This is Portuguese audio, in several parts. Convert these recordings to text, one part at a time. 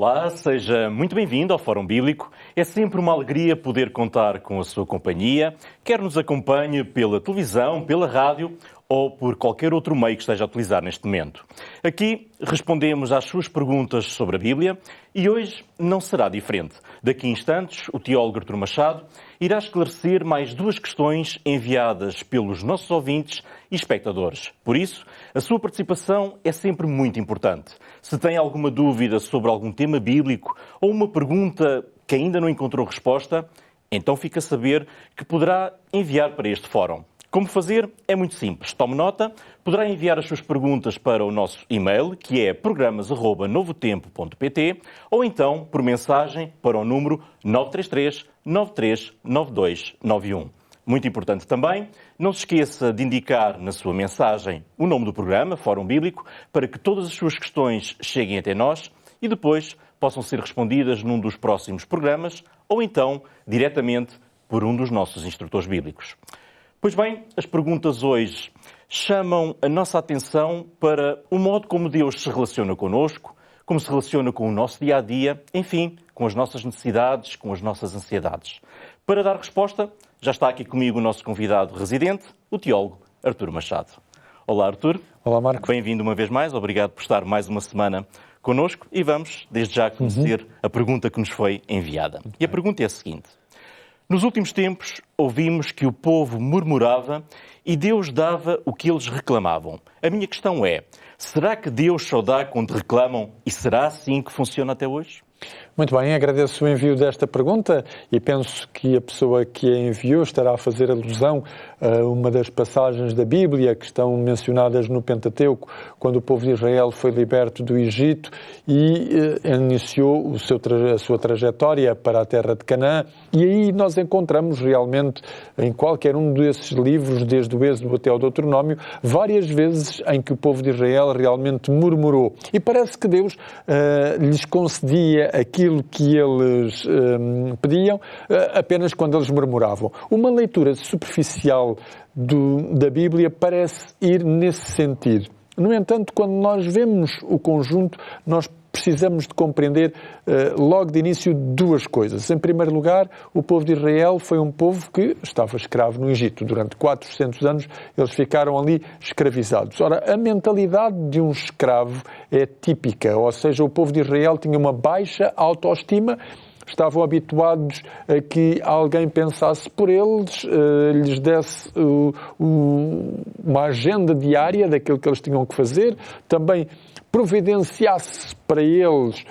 Olá, seja muito bem-vindo ao Fórum Bíblico. É sempre uma alegria poder contar com a sua companhia, quer nos acompanhe pela televisão, pela rádio ou por qualquer outro meio que esteja a utilizar neste momento. Aqui respondemos às suas perguntas sobre a Bíblia e hoje não será diferente. Daqui a instantes, o teólogo Artur Machado irá esclarecer mais duas questões enviadas pelos nossos ouvintes e espectadores. Por isso, a sua participação é sempre muito importante. Se tem alguma dúvida sobre algum tema bíblico ou uma pergunta que ainda não encontrou resposta, então fica a saber que poderá enviar para este fórum. Como fazer? É muito simples. Tome nota, poderá enviar as suas perguntas para o nosso e-mail, que é programas@novotempo.pt, ou então por mensagem para o número 933 93 92 91. Muito importante também, não se esqueça de indicar na sua mensagem o nome do programa, Fórum Bíblico, para que todas as suas questões cheguem até nós e depois possam ser respondidas num dos próximos programas ou então diretamente por um dos nossos instrutores bíblicos. Pois bem, as perguntas hoje chamam a nossa atenção para o modo como Deus se relaciona connosco, como se relaciona com o nosso dia-a-dia, enfim, com as nossas necessidades, com as nossas ansiedades. Para dar resposta, já está aqui comigo o nosso convidado residente, o teólogo Artur Machado. Olá, Artur. Olá, Marco. Bem-vindo uma vez mais, obrigado por estar mais uma semana connosco e vamos, desde já, conhecer a pergunta que nos foi enviada. E a pergunta é a seguinte. Nos últimos tempos, ouvimos que o povo murmurava e Deus dava o que eles reclamavam. A minha questão é, será que Deus só dá quando reclamam e será assim que funciona até hoje? Muito bem, agradeço o envio desta pergunta e penso que a pessoa que a enviou estará a fazer alusão a uma das passagens da Bíblia que estão mencionadas no Pentateuco, quando o povo de Israel foi liberto do Egito e iniciou a sua trajetória para a terra de Canaã. E aí nós encontramos realmente, em qualquer um desses livros, desde o Êxodo até ao Deuteronômio, várias vezes em que o povo de Israel realmente murmurou. E parece que Deus lhes concedia aquilo que eles pediam apenas quando eles murmuravam. Uma leitura superficial da Bíblia parece ir nesse sentido. No entanto, quando nós vemos o conjunto, nós precisamos de compreender logo de início duas coisas. Em primeiro lugar, o povo de Israel foi um povo que estava escravo no Egito. Durante 400 anos eles ficaram ali escravizados. Ora, a mentalidade de um escravo é típica, ou seja, o povo de Israel tinha uma baixa autoestima, estavam habituados a que alguém pensasse por eles, lhes desse uma agenda diária daquilo que eles tinham que fazer, também providenciasse para eles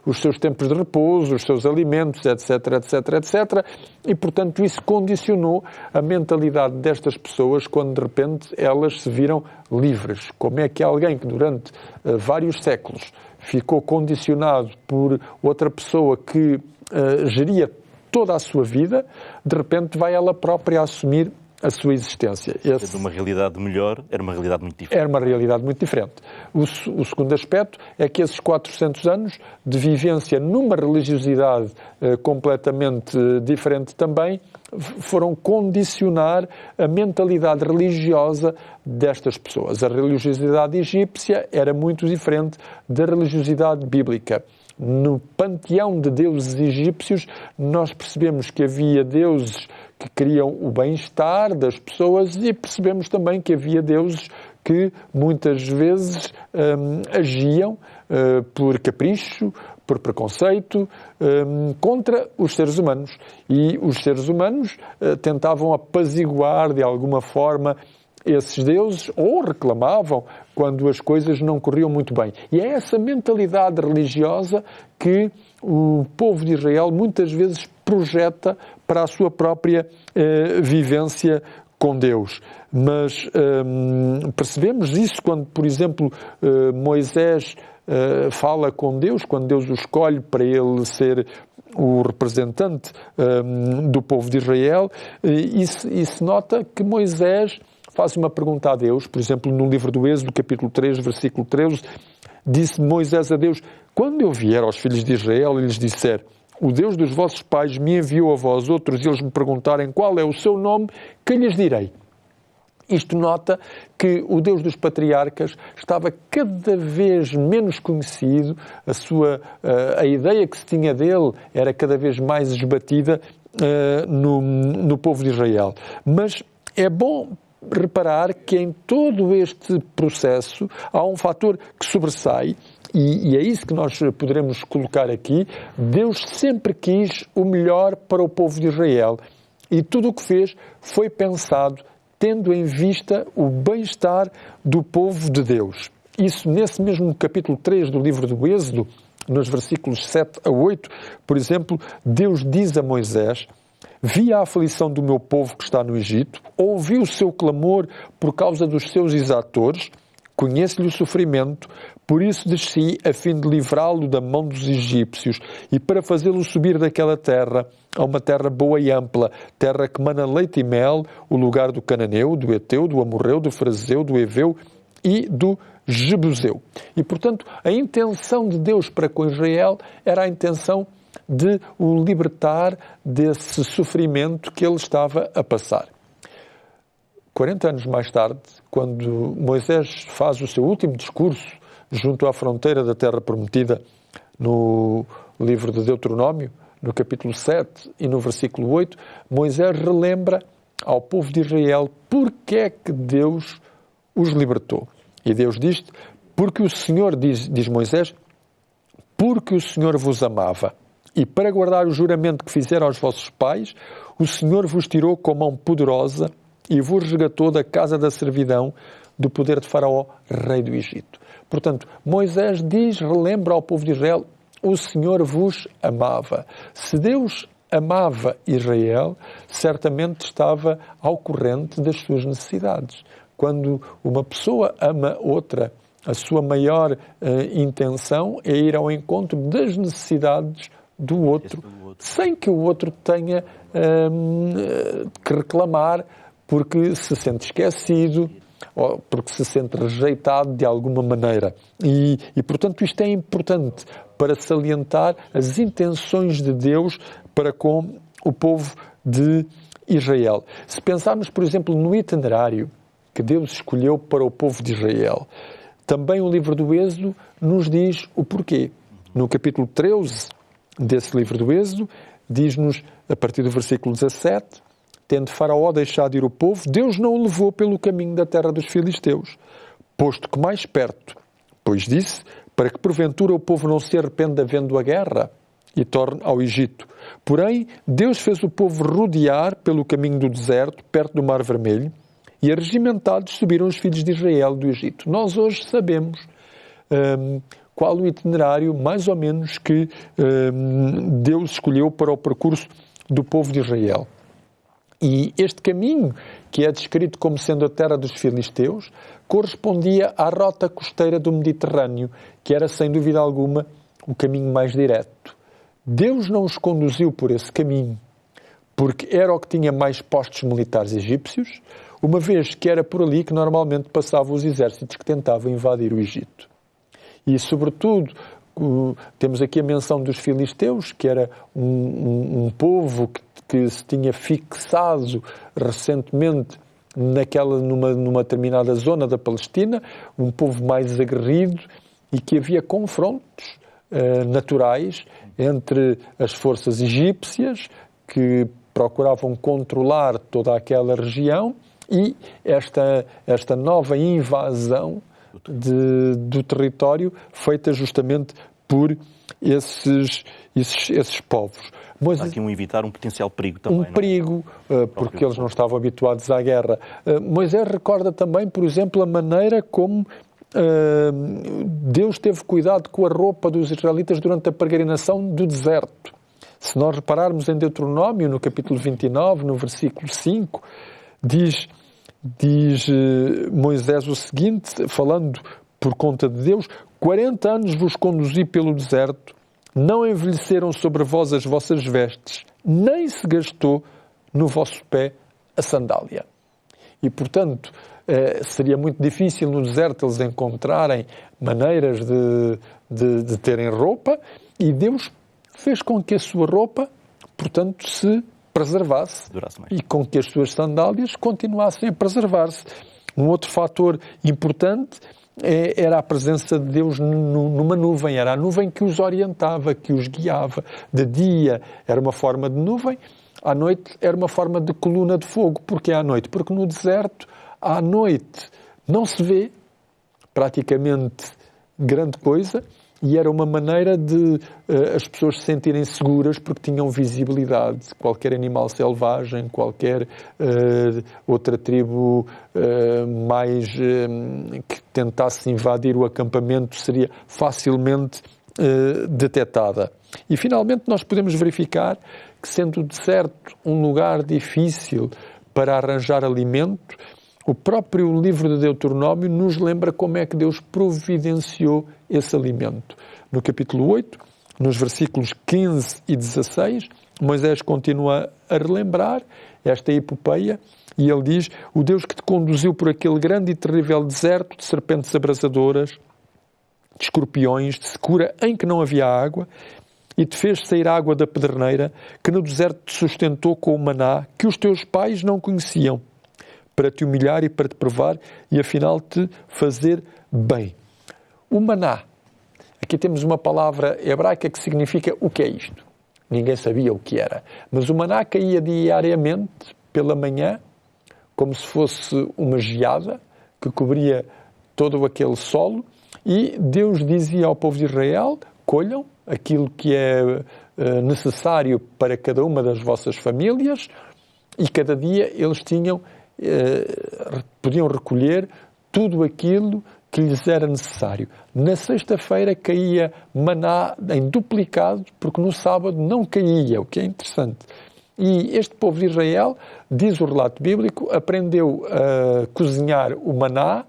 os seus tempos de repouso, os seus alimentos, etc, etc, etc. E, portanto, isso condicionou a mentalidade destas pessoas quando, de repente, elas se viram livres. Como é que alguém que durante vários séculos ficou condicionado por outra pessoa que geria toda a sua vida, de repente vai ela própria assumir a sua existência. De uma realidade melhor, era uma realidade muito diferente. Era uma realidade muito diferente. O segundo aspecto é que esses 400 anos de vivência numa religiosidade completamente diferente também foram condicionar a mentalidade religiosa destas pessoas. A religiosidade egípcia era muito diferente da religiosidade bíblica. No panteão de deuses egípcios, nós percebemos que havia deuses que queriam o bem-estar das pessoas e percebemos também que havia deuses que muitas vezes agiam por capricho, por preconceito, contra os seres humanos. E os seres humanos tentavam apaziguar de alguma forma esses deuses ou reclamavam quando as coisas não corriam muito bem. E é essa mentalidade religiosa que o povo de Israel muitas vezes projeta para a sua própria vivência com Deus. Mas percebemos isso quando, por exemplo, Moisés fala com Deus, quando Deus o escolhe para ele ser o representante do povo de Israel, e se nota que Moisés faz uma pergunta a Deus, por exemplo, no livro do Êxodo, capítulo 3, versículo 13, disse Moisés a Deus: quando eu vier aos filhos de Israel e lhes disser, o Deus dos vossos pais me enviou a vós outros, e eles me perguntarem qual é o seu nome, que lhes direi? Isto nota que o Deus dos patriarcas estava cada vez menos conhecido, a ideia que se tinha dele era cada vez mais esbatida no povo de Israel. Mas é bom reparar que em todo este processo há um fator que sobressai, e é isso que nós poderemos colocar aqui. Deus sempre quis o melhor para o povo de Israel, e tudo o que fez foi pensado tendo em vista o bem-estar do povo de Deus. Isso nesse mesmo capítulo 3 do livro do Êxodo, nos versículos 7 a 8, por exemplo, Deus diz a Moisés: vi a aflição do meu povo que está no Egito, ouvi o seu clamor por causa dos seus exatores, conheço-lhe o sofrimento, por isso desci a fim de livrá-lo da mão dos egípcios e para fazê-lo subir daquela terra a uma terra boa e ampla, terra que mana leite e mel, o lugar do cananeu, do eteu, do amorreu, do frezeu, do eveu e do jebuseu. E, portanto, a intenção de Deus para com Israel era a intenção de o libertar desse sofrimento que ele estava a passar. 40 anos mais tarde, quando Moisés faz o seu último discurso junto à fronteira da Terra Prometida, no livro de Deuteronômio, no capítulo 7 e no versículo 8, Moisés relembra ao povo de Israel porque é que Deus os libertou. E Deus diz: porque o Senhor, diz Moisés, porque o Senhor vos amava, e para guardar o juramento que fizeram aos vossos pais, o Senhor vos tirou com mão poderosa e vos resgatou da casa da servidão, do poder de Faraó, rei do Egito. Portanto, Moisés relembra ao povo de Israel: o Senhor vos amava. Se Deus amava Israel, certamente estava ao corrente das suas necessidades. Quando uma pessoa ama outra, a sua maior intenção é ir ao encontro das necessidades do outro, sem que o outro tenha que reclamar porque se sente esquecido ou porque se sente rejeitado de alguma maneira. E, portanto, isto é importante para salientar as intenções de Deus para com o povo de Israel. Se pensarmos, por exemplo, no itinerário que Deus escolheu para o povo de Israel, também o livro do Êxodo nos diz o porquê. No capítulo 13 desse livro do Êxodo, diz-nos, a partir do versículo 17, tendo Faraó deixado ir o povo, Deus não o levou pelo caminho da terra dos filisteus, posto que mais perto, pois disse, para que porventura o povo não se arrependa vendo a guerra e torne ao Egito. Porém, Deus fez o povo rodear pelo caminho do deserto, perto do Mar Vermelho, e arregimentados subiram os filhos de Israel do Egito. Nós hoje sabemos qual o itinerário, mais ou menos, que Deus escolheu para o percurso do povo de Israel. E este caminho, que é descrito como sendo a terra dos filisteus, correspondia à rota costeira do Mediterrâneo, que era, sem dúvida alguma, o caminho mais direto. Deus não os conduziu por esse caminho, porque era o que tinha mais postos militares egípcios, uma vez que era por ali que normalmente passavam os exércitos que tentavam invadir o Egito. E, sobretudo, temos aqui a menção dos filisteus, que era um povo que se tinha fixado recentemente numa determinada zona da Palestina, um povo mais aguerrido e que havia confrontos naturais entre as forças egípcias que procuravam controlar toda aquela região e esta nova invasão do território feita justamente por esses povos. Mas há aqui evitar um potencial perigo também. Um perigo, porque eles não estavam habituados à guerra. Moisés recorda também, por exemplo, a maneira como Deus teve cuidado com a roupa dos israelitas durante a peregrinação do deserto. Se nós repararmos em Deuteronômio, no capítulo 29, no versículo 5, diz Moisés o seguinte, falando por conta de Deus: 40 anos vos conduzi pelo deserto, não envelheceram sobre vós as vossas vestes, nem se gastou no vosso pé a sandália. E, portanto, seria muito difícil no deserto eles encontrarem maneiras de terem roupa, e Deus fez com que a sua roupa, portanto, se preservasse e com que as suas sandálias continuassem a preservar-se. Um outro fator importante era a presença de Deus numa nuvem. Era a nuvem que os orientava, que os guiava. De dia era uma forma de nuvem, à noite era uma forma de coluna de fogo. Porquê à noite? Porque no deserto, à noite, não se vê praticamente grande coisa, e era uma maneira de as pessoas se sentirem seguras porque tinham visibilidade. Qualquer animal selvagem, qualquer outra tribo que tentasse invadir o acampamento seria facilmente detetada. E finalmente nós podemos verificar que, sendo o deserto um lugar difícil para arranjar alimento, o próprio livro de Deuteronômio nos lembra como é que Deus providenciou esse alimento. No capítulo 8, nos versículos 15 e 16, Moisés continua a relembrar esta epopeia e ele diz: o Deus que te conduziu por aquele grande e terrível deserto de serpentes abrasadoras, de escorpiões, de secura em que não havia água, e te fez sair água da pederneira, que no deserto te sustentou com o maná, que os teus pais não conheciam, para te humilhar e para te provar e afinal te fazer bem. O maná. Aqui temos uma palavra hebraica que significa o que é isto. Ninguém sabia o que era. Mas o maná caía diariamente pela manhã, como se fosse uma geada que cobria todo aquele solo, e Deus dizia ao povo de Israel: colham aquilo que é necessário para cada uma das vossas famílias, e cada dia eles podiam recolher tudo aquilo que lhes era necessário. Na sexta-feira caía maná em duplicado, porque no sábado não caía, o que é interessante. E este povo de Israel, diz o relato bíblico, aprendeu a cozinhar o maná,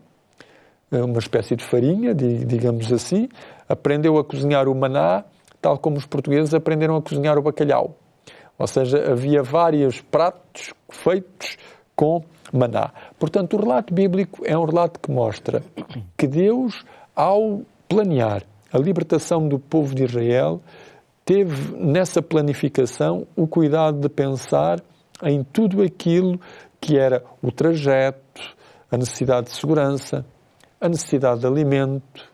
uma espécie de farinha, digamos assim, aprendeu a cozinhar o maná, tal como os portugueses aprenderam a cozinhar o bacalhau. Ou seja, havia vários pratos feitos com maná. Portanto, o relato bíblico é um relato que mostra que Deus, ao planear a libertação do povo de Israel, teve nessa planificação o cuidado de pensar em tudo aquilo que era o trajeto, a necessidade de segurança, a necessidade de alimento,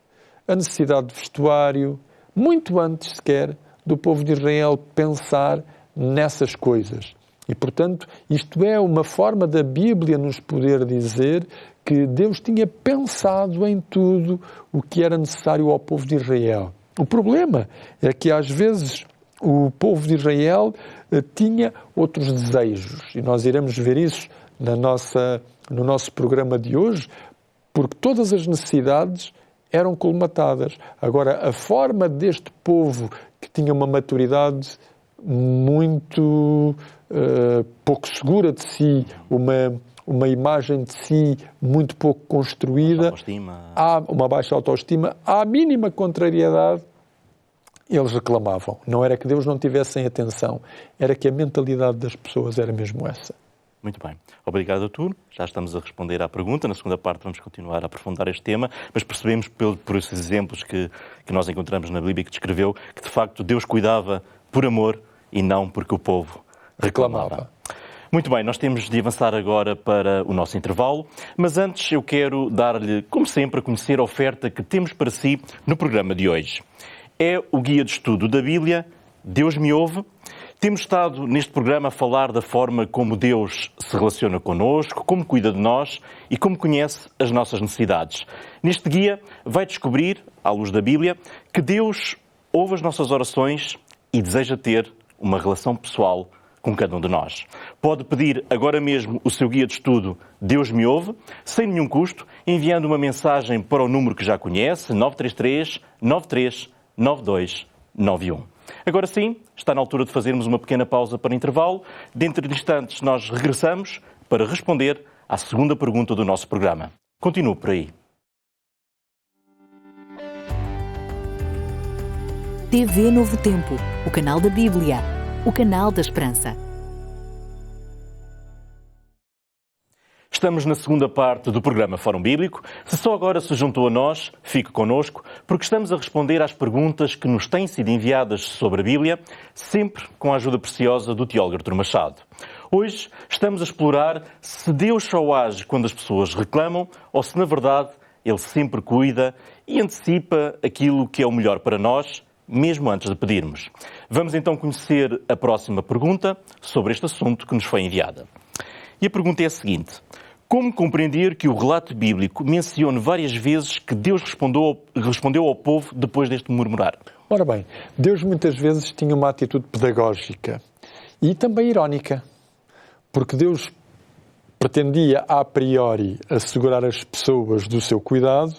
a necessidade de vestuário, muito antes sequer do povo de Israel pensar nessas coisas. E, portanto, isto é uma forma da Bíblia nos poder dizer que Deus tinha pensado em tudo o que era necessário ao povo de Israel. O problema é que, às vezes, o povo de Israel tinha outros desejos. E nós iremos ver isso no nosso programa de hoje, porque todas as necessidades eram colmatadas. Agora, a forma deste povo, que tinha uma maturidade muito pouco segura de si, uma imagem de si muito pouco construída, há uma baixa autoestima, à mínima contrariedade, eles reclamavam. Não era que Deus não tivesse em atenção, era que a mentalidade das pessoas era mesmo essa. Muito bem. Obrigado, Artur. Já estamos a responder à pergunta. Na segunda parte vamos continuar a aprofundar este tema, mas percebemos por esses exemplos que nós encontramos na Bíblia que descreveu que, de facto, Deus cuidava por amor e não porque o povo reclamava. Muito bem, nós temos de avançar agora para o nosso intervalo, mas antes eu quero dar-lhe, como sempre, a conhecer a oferta que temos para si no programa de hoje. É o guia de estudo da Bíblia, Deus me ouve. Temos estado neste programa a falar da forma como Deus se relaciona connosco, como cuida de nós e como conhece as nossas necessidades. Neste guia vai descobrir, à luz da Bíblia, que Deus ouve as nossas orações e deseja ter uma relação pessoal com cada um de nós. Pode pedir agora mesmo o seu guia de estudo Deus me ouve, sem nenhum custo, enviando uma mensagem para o número que já conhece, 933 93 92 91. Agora sim, está na altura de fazermos uma pequena pausa para intervalo. Dentro de instantes nós regressamos para responder à segunda pergunta do nosso programa. Continue por aí. TV Novo Tempo, o canal da Bíblia, o canal da Esperança. Estamos na segunda parte do programa Fórum Bíblico. Se só agora se juntou a nós, fique connosco, porque estamos a responder às perguntas que nos têm sido enviadas sobre a Bíblia, sempre com a ajuda preciosa do teólogo Artur Machado. Hoje estamos a explorar se Deus só age quando as pessoas reclamam ou se, na verdade, Ele sempre cuida e antecipa aquilo que é o melhor para nós, mesmo antes de pedirmos. Vamos então conhecer a próxima pergunta sobre este assunto que nos foi enviada. E a pergunta é a seguinte: como compreender que o relato bíblico mencione várias vezes que Deus respondeu ao povo depois deste murmurar? Ora bem, Deus muitas vezes tinha uma atitude pedagógica e também irónica, porque Deus pretendia a priori assegurar as pessoas do seu cuidado,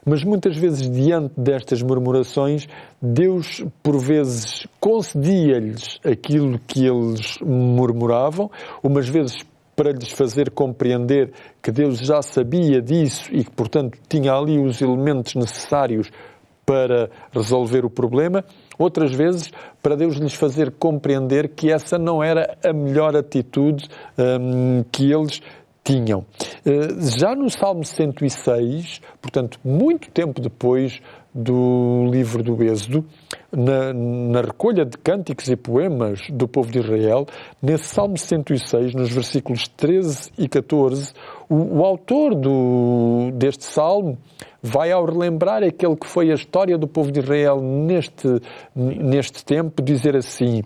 mas muitas vezes diante destas murmurações, Deus por vezes concedia-lhes aquilo que eles murmuravam, umas vezes para lhes fazer compreender que Deus já sabia disso e que, portanto, tinha ali os elementos necessários para resolver o problema, outras vezes para Deus lhes fazer compreender que essa não era a melhor atitude que eles tinham. Já no Salmo 106, portanto, muito tempo depois do livro do Êxodo, na recolha de cânticos e poemas do povo de Israel, nesse Salmo 106, nos versículos 13 e 14, o autor deste Salmo vai, ao relembrar aquele que foi a história do povo de Israel neste tempo, dizer assim: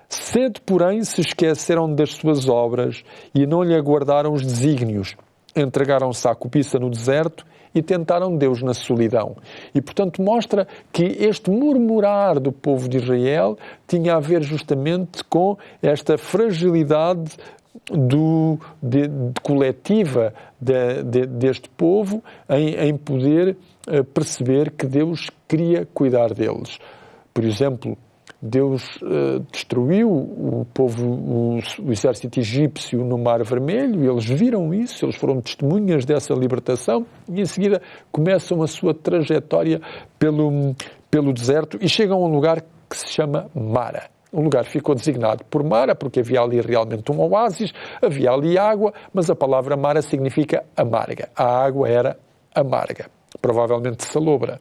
cedo, porém, se esqueceram das suas obras e não lhe aguardaram os desígnios. Entregaram-se à cobiça no deserto e tentaram Deus na solidão. E, portanto, mostra que este murmurar do povo de Israel tinha a ver justamente com esta fragilidade coletiva deste povo em poder perceber que Deus queria cuidar deles. Por exemplo, Deus destruiu o exército egípcio no Mar Vermelho, eles viram isso, eles foram testemunhas dessa libertação e em seguida começam a sua trajetória pelo deserto e chegam a um lugar que se chama Mara. O lugar ficou designado por Mara porque havia ali realmente um oásis, havia ali água, mas a palavra Mara significa amarga. A água era amarga, provavelmente salobra.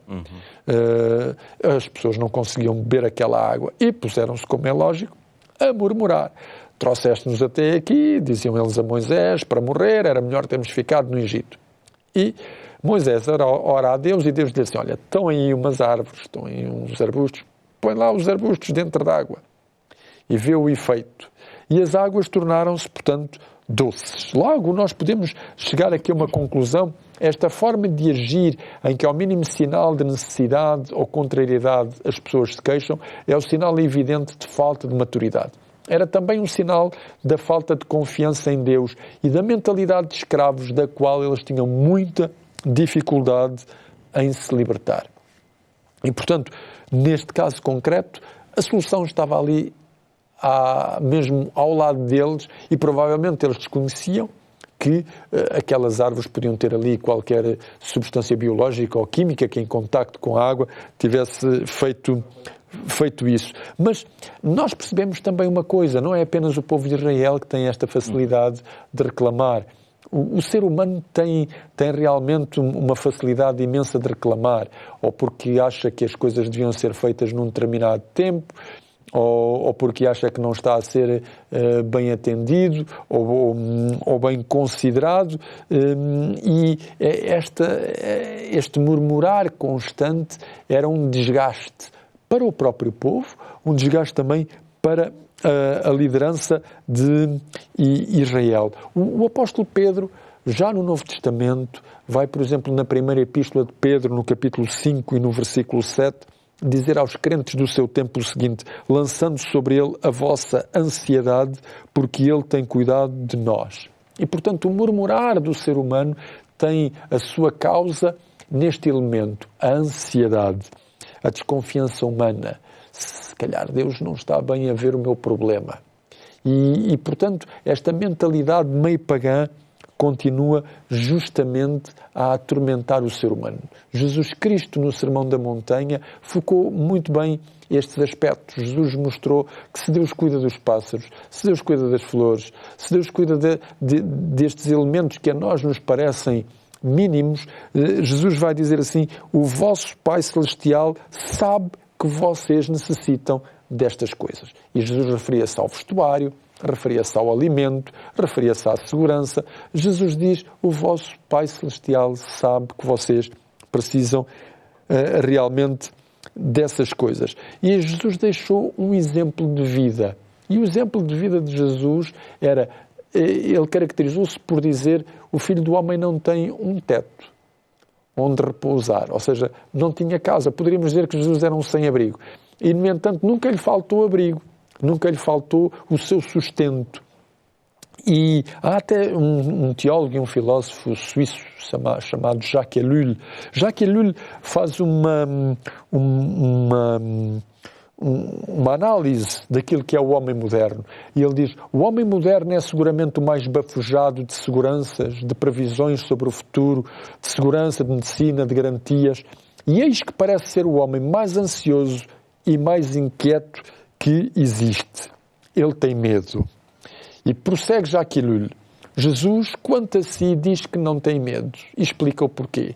As pessoas não conseguiam beber aquela água e puseram-se, como é lógico, a murmurar. Trouxeste-nos até aqui, diziam eles a Moisés, para morrer, era melhor termos ficado no Egito. E Moisés ora a Deus e Deus lhe disse: olha, estão aí umas árvores, estão aí uns arbustos, põe lá os arbustos dentro da água. E vê o efeito. E as águas tornaram-se, portanto, doces. Logo, nós podemos chegar aqui a uma conclusão. Esta forma de agir, em que ao mínimo sinal de necessidade ou contrariedade as pessoas se queixam, é o sinal evidente de falta de maturidade. Era também um sinal da falta de confiança em Deus e da mentalidade de escravos da qual eles tinham muita dificuldade em se libertar. E, portanto, neste caso concreto, a solução estava ali mesmo ao lado deles e provavelmente eles desconheciam que aquelas árvores podiam ter ali qualquer substância biológica ou química que em contacto com a água tivesse feito isso. Mas nós percebemos também uma coisa, não é apenas o povo de Israel que tem esta facilidade de reclamar. O ser humano tem realmente uma facilidade imensa de reclamar, ou porque acha que as coisas deviam ser feitas num determinado tempo, ou porque acha que não está a ser bem atendido ou bem considerado, e este murmurar constante era um desgaste para o próprio povo, um desgaste também para a liderança de Israel. O apóstolo Pedro, já no Novo Testamento, vai, por exemplo, na primeira epístola de Pedro, no capítulo 5 e no versículo 7, dizer aos crentes do seu tempo o seguinte: lançando sobre ele a vossa ansiedade, porque ele tem cuidado de nós. E, portanto, o murmurar do ser humano tem a sua causa neste elemento, a ansiedade, a desconfiança humana. Se calhar Deus não está bem a ver o meu problema. E portanto, esta mentalidade meio pagã continua justamente a atormentar o ser humano. Jesus Cristo, no Sermão da Montanha, focou muito bem estes aspectos. Jesus mostrou que se Deus cuida dos pássaros, se Deus cuida das flores, se Deus cuida destes elementos que a nós nos parecem mínimos, Jesus vai dizer assim: o vosso Pai Celestial sabe que vocês necessitam destas coisas. E Jesus referia-se ao vestuário, referia-se ao alimento, referia-se à segurança. Jesus diz: o vosso Pai Celestial sabe que vocês precisam realmente dessas coisas. E Jesus deixou um exemplo de vida. E o exemplo de vida de Jesus era, ele caracterizou-se por dizer: o Filho do Homem não tem um teto onde repousar, ou seja, não tinha casa. Poderíamos dizer que Jesus era um sem-abrigo. E, no entanto, nunca lhe faltou abrigo, nunca lhe faltou o seu sustento. E há até um teólogo e um filósofo suíço chamado Jacques Ellul. Jacques Ellul faz uma análise daquilo que é o homem moderno. E ele diz: o homem moderno é seguramente o mais bafujado de seguranças, de previsões sobre o futuro, de segurança, de medicina, de garantias. E eis que parece ser o homem mais ansioso e mais inquieto que existe. Ele tem medo. E prossegue Jacques Ellul: Jesus, quanto a si, diz que não tem medo. E explica o porquê.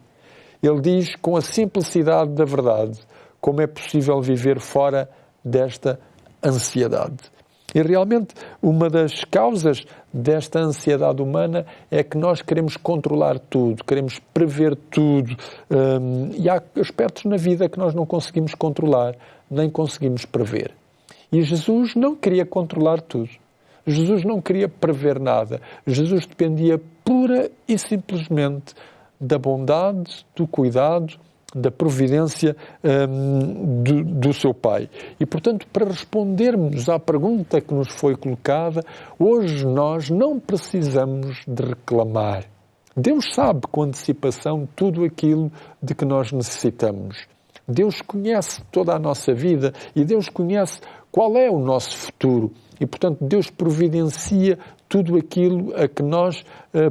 Ele diz, com a simplicidade da verdade, como é possível viver fora desta ansiedade. E realmente uma das causas desta ansiedade humana é que nós queremos controlar tudo, queremos prever tudo. E há aspectos na vida que nós não conseguimos controlar, nem conseguimos prever. E Jesus não queria controlar tudo. Jesus não queria prever nada. Jesus dependia pura e simplesmente da bondade, do cuidado, da providência do seu Pai. E, portanto, para respondermos à pergunta que nos foi colocada, hoje nós não precisamos de reclamar. Deus sabe com antecipação tudo aquilo de que nós necessitamos. Deus conhece toda a nossa vida e Deus conhece qual é o nosso futuro. E, portanto, Deus providencia tudo aquilo a que nós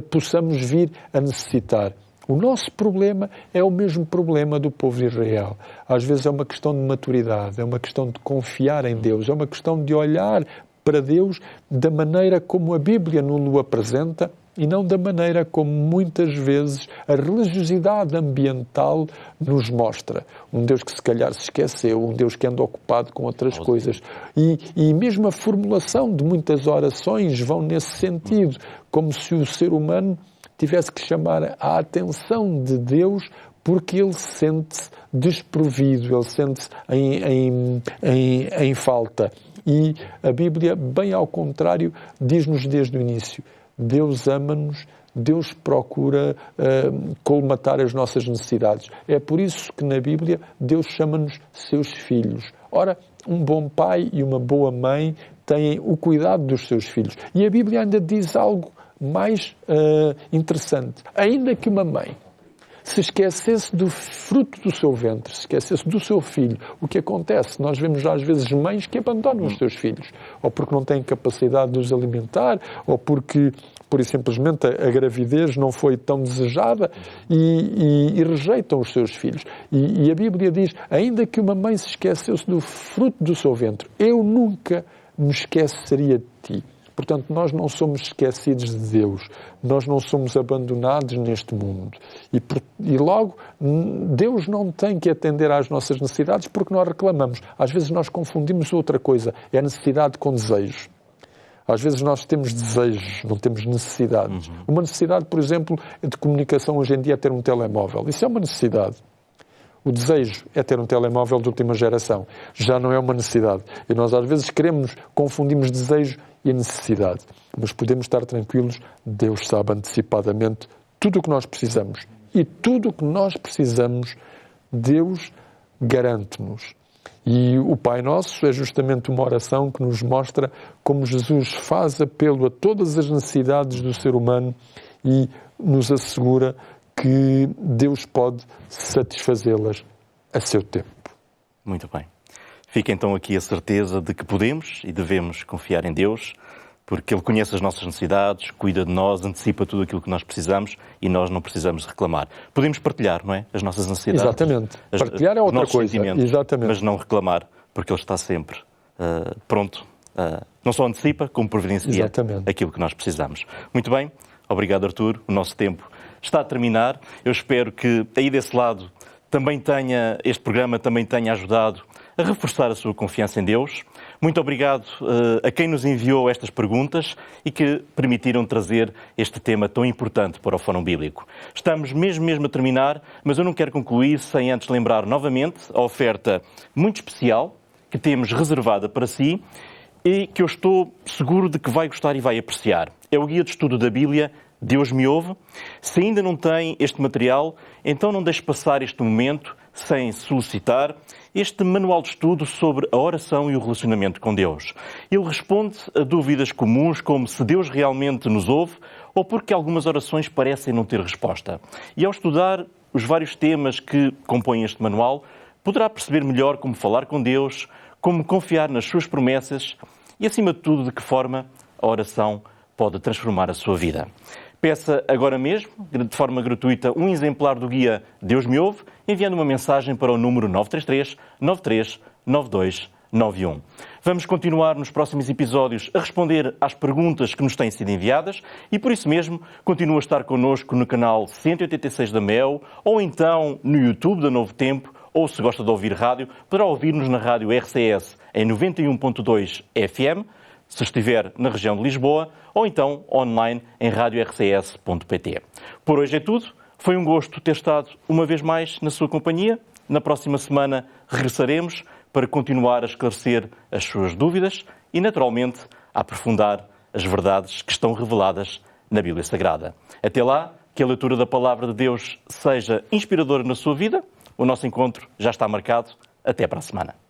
possamos vir a necessitar. O nosso problema é o mesmo problema do povo de Israel. Às vezes é uma questão de maturidade, é uma questão de confiar em Deus, é uma questão de olhar para Deus da maneira como a Bíblia nos o apresenta e não da maneira como muitas vezes a religiosidade ambiental nos mostra. Um Deus que se calhar se esqueceu, um Deus que anda ocupado com outras coisas. E mesmo a formulação de muitas orações vão nesse sentido, como se o ser humano tivesse que chamar a atenção de Deus porque ele sente-se desprovido, ele sente-se em falta. E a Bíblia, bem ao contrário, diz-nos desde o início: Deus ama-nos, Deus procura colmatar as nossas necessidades. É por isso que na Bíblia Deus chama-nos seus filhos. Ora, um bom pai e uma boa mãe têm o cuidado dos seus filhos. E a Bíblia ainda diz algo mais interessante. Ainda que uma mãe se esquecesse do fruto do seu ventre, se esquecesse do seu filho, o que acontece? Nós vemos às vezes mães que abandonam os seus filhos, ou porque não têm capacidade de os alimentar, ou porque, pura e simplesmente, a gravidez não foi tão desejada e rejeitam os seus filhos. E a Bíblia diz: ainda que uma mãe se esquecesse do fruto do seu ventre, eu nunca me esqueceria de ti. Portanto, nós não somos esquecidos de Deus, nós não somos abandonados neste mundo. E logo, Deus não tem que atender às nossas necessidades porque nós reclamamos. Às vezes nós confundimos outra coisa, é necessidade com desejo. Às vezes nós temos desejos, não temos necessidades. Uma necessidade, por exemplo, de comunicação hoje em dia é ter um telemóvel. Isso é uma necessidade. O desejo é ter um telemóvel de última geração. Já não é uma necessidade. E nós às vezes confundimos desejo e necessidade. Mas podemos estar tranquilos, Deus sabe antecipadamente tudo o que nós precisamos. E tudo o que nós precisamos, Deus garante-nos. E o Pai Nosso é justamente uma oração que nos mostra como Jesus faz apelo a todas as necessidades do ser humano e nos assegura que Deus pode satisfazê-las a seu tempo. Muito bem. Fica então aqui a certeza de que podemos e devemos confiar em Deus, porque Ele conhece as nossas necessidades, cuida de nós, antecipa tudo aquilo que nós precisamos e nós não precisamos reclamar. Podemos partilhar, não é? As nossas necessidades. Exatamente. Partilhar é outra coisa. Exatamente. Mas não reclamar, porque Ele está sempre pronto. Não só antecipa, como providencia aquilo que nós precisamos. Muito bem. Obrigado, Artur. O nosso tempo está a terminar. Eu espero que aí desse lado este programa também tenha ajudado a reforçar a sua confiança em Deus. Muito obrigado a quem nos enviou estas perguntas e que permitiram trazer este tema tão importante para o Fórum Bíblico. Estamos mesmo a terminar, mas eu não quero concluir sem antes lembrar novamente a oferta muito especial que temos reservada para si e que eu estou seguro de que vai gostar e vai apreciar. É o Guia de Estudo da Bíblia, Deus Me Ouve. Se ainda não tem este material, então não deixe passar este momento sem solicitar este manual de estudo sobre a oração e o relacionamento com Deus. Ele responde a dúvidas comuns como se Deus realmente nos ouve ou porque algumas orações parecem não ter resposta. E ao estudar os vários temas que compõem este manual, poderá perceber melhor como falar com Deus, como confiar nas suas promessas e, acima de tudo, de que forma a oração pode transformar a sua vida. Peça agora mesmo, de forma gratuita, um exemplar do guia Deus Me Ouve, enviando uma mensagem para o número 933 93 92 91. Vamos continuar nos próximos episódios a responder às perguntas que nos têm sido enviadas e, por isso mesmo, continua a estar connosco no canal 186 da MEL ou então no YouTube da Novo Tempo, ou se gosta de ouvir rádio, poderá ouvir-nos na rádio RCS em 91.2 FM, se estiver na região de Lisboa, ou então online em radiorcs.pt. Por hoje é tudo. Foi um gosto ter estado uma vez mais na sua companhia. Na próxima semana regressaremos para continuar a esclarecer as suas dúvidas e, naturalmente, a aprofundar as verdades que estão reveladas na Bíblia Sagrada. Até lá, que a leitura da Palavra de Deus seja inspiradora na sua vida. O nosso encontro já está marcado. Até para a semana.